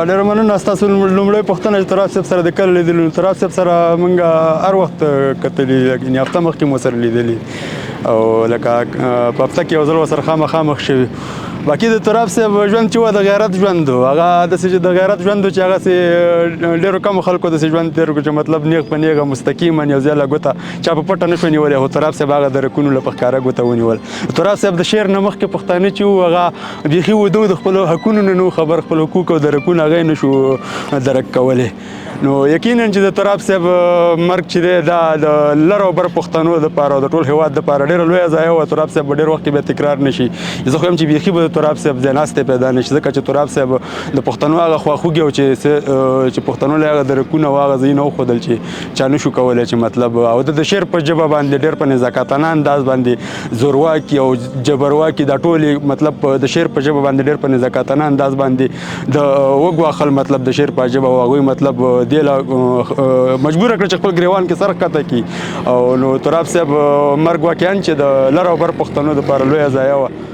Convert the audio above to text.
ډېره مننه ستاسو لومړۍ پوښتنه چې تراب صاحب سره د کله لیدلي نو تراب صاحب سره موږ هر وخت کتلي یعنې هفته مخکې مو سره لیدلي او لکه په هفته کې یو ځل ورسره خامخا مخ شوي باقي د تراب صاحب ژوند چې و د غیرت ژوند و هغه داسې چې د غیرت ژوند و چې هغسې ډېرو کمو خلکو داسې ژوند تېر کړو چې مطلب نیغ په نیغه مستقیما یو ځای له ګوته چا په پټه نه شو نیولی خو تراب صاحب هغه د رکونو له په ښکاره ګوته ونیول تراب صاحب د شعر نه مخکې پښتانه چې وو هغه بیخي وده د خپلو حقونو نه نه خبر خپل حقوق او درکونه هغه یې نه شو درک کولی نو یقینا چې د تراب صاحب مرګ چې دی دا د لر او بر پښتنو دپاره او د ټول هېواد دپاره ډېره لویه ضایعه وه تراب صاحب په ډېر وخت کې بیا تکرار نه شي زه خو یم چې بیخي به د تراب صاحب ځای ناستې پیدا نه شي ځکه چې تراب صاحب د پښتنو هغه خواخوږي و چې پښتنو له هغه درکونه و هغه ځایونه وښودل چې چا نه شو کولی چې مطلب او د شعر په ژبه باندې ډېر په نزاکتانه انداز باندې زورواکي او جبرواکي دا ټولې مطلب د شعر په ژبه باندې ډېر په نزاکتانه انداز باندې د وګواخل مطلب د شعر په ژبه او هغوی مطلب دې له مجبوره کړه چې خپل ګریوان کې سر ښکته کړي او نو تراب صاحب مرګ واقعا چې د لر او بر پښتنو دپاره لویه ضایعه وه